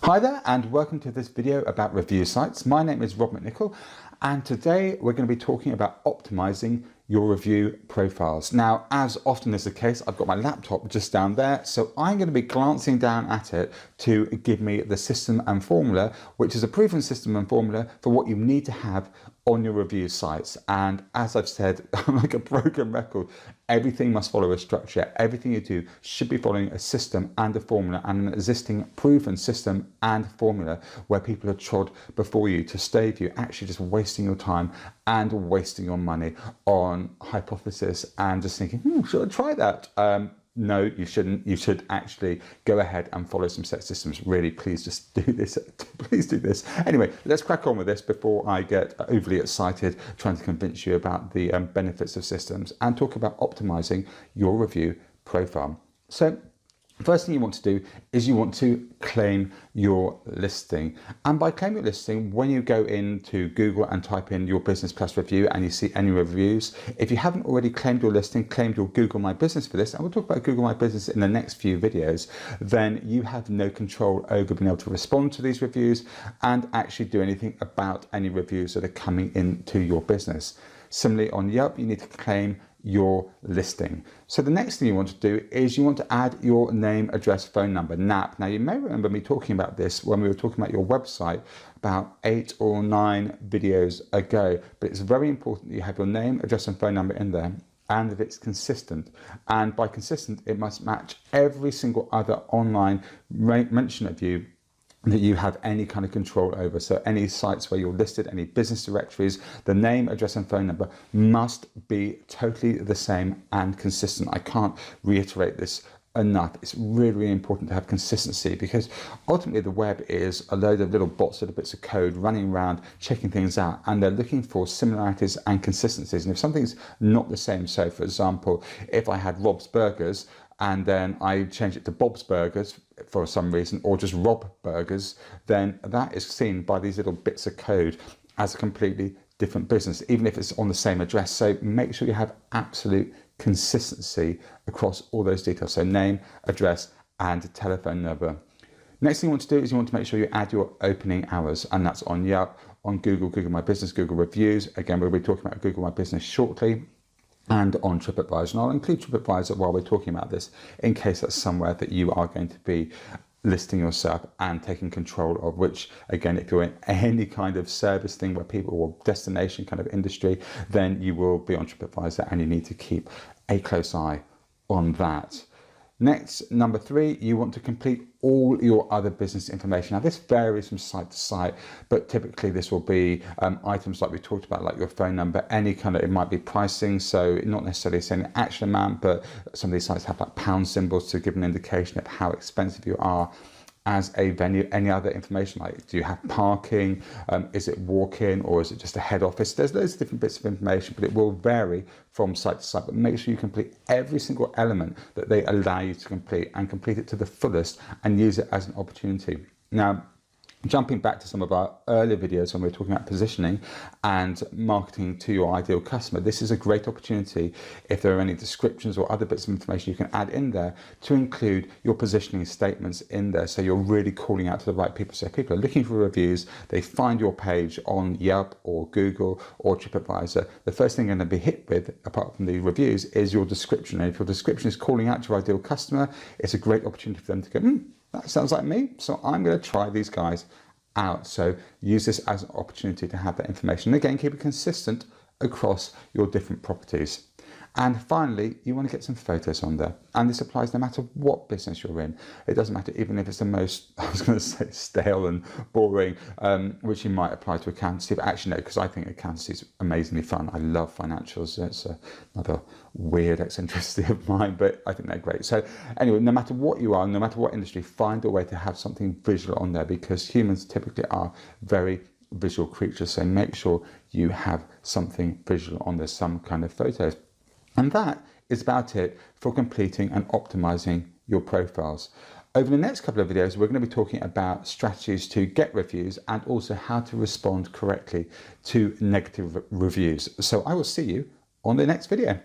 Hi there and welcome to this video about review sites. My name is Rob McNichol and today we're going to be talking about optimizing your review profiles. Now, as often is the case, I've got my laptop just down there, so I'm going to be glancing down at it to give me the system and formula, which is a proven system and formula for what you need to have on your review sites. And as I've said, I'm like a broken record, everything must follow a structure. Everything you do should be following a system and a formula and an existing proven system and formula where people have trod before you to save you actually just wasting your time and wasting your money on hypothesis and just thinking, should I try that? No, you shouldn't. You should actually go ahead and follow some set systems. Really, please just do this. Please do this. Anyway, let's crack on with this before I get overly excited trying to convince you about the benefits of systems and talk about optimizing your review profile. So, first thing you want to do is you want to claim your listing. And by claim your listing, when you go into Google and type in your business plus review and you see any reviews, if you haven't already claimed your listing, claimed your Google My Business for this, and we'll talk about Google My Business in the next few videos, then you have no control over being able to respond to these reviews and actually do anything about any reviews that are coming into your business. Similarly, on Yelp, you need to claim your listing. So the next thing you want to do is you want to add your name, address, phone number, NAP. Now you may remember me talking about this when we were talking about your website about 8 or 9 videos ago, but it's very important that you have your name, address and phone number in there and that it's consistent. And by consistent, it must match every single other online mention of you that you have any kind of control over. So any sites where you're listed, any business directories, the name, address and phone number must be totally the same and consistent. I can't reiterate this enough. It's really, really important to have consistency because ultimately the web is a load of little bots, little bits of code running around, checking things out, and they're looking for similarities and consistencies. And if something's not the same, so for example, if I had Rob's Burgers and then I change it to Bob's Burgers for some reason, or just Rob Burgers, then that is seen by these little bits of code as a completely different business, even if it's on the same address. So make sure you have absolute consistency across all those details. So name, address, and telephone number. Next thing you want to do is you want to make sure you add your opening hours, and that's on Yelp, on Google, Google My Business, Google Reviews. Again, we'll be talking about Google My Business shortly. And on TripAdvisor, and I'll include TripAdvisor while we're talking about this in case that's somewhere that you are going to be listing yourself and taking control of, which again, if you're in any kind of service thing where people or destination kind of industry, then you will be on TripAdvisor and you need to keep a close eye on that. Next, number 3, you want to complete all your other business information. Now this varies from site to site, but typically this will be items like we talked about, like your phone number, any kind of, it might be pricing, so not necessarily saying the actual amount, but some of these sites have like pound symbols to give an indication of how expensive you are as a venue. Any other information, like do you have parking, is it walk-in or is it just a head office? There's loads of different bits of information, but it will vary from site to site. But make sure you complete every single element that they allow you to complete and complete it to the fullest and use it as an opportunity. Now, jumping back to some of our earlier videos when we were talking about positioning and marketing to your ideal customer, this is a great opportunity if there are any descriptions or other bits of information you can add in there to include your positioning statements in there, so you're really calling out to the right people. So if people are looking for reviews, they find your page on Yelp or Google or TripAdvisor, the first thing they're going to be hit with, apart from the reviews, is your description. And if your description is calling out to your ideal customer, it's a great opportunity for them to go, that sounds like me, so I'm going to try these guys out. So use this as an opportunity to have that information. And again, keep it consistent across your different properties. And finally, you want to get some photos on there. And this applies no matter what business you're in. It doesn't matter even if it's the most, I was going to say stale and boring, which you might apply to accountancy, but actually no, because I think accountancy is amazingly fun. I love financials. It's another weird eccentricity of mine, but I think they're great. So anyway, no matter what you are, no matter what industry, find a way to have something visual on there because humans typically are very visual creatures. So make sure you have something visual on there, some kind of photos. And that is about it for completing and optimizing your profiles. Over the next couple of videos, we're going to be talking about strategies to get reviews and also how to respond correctly to negative reviews. So I will see you on the next video.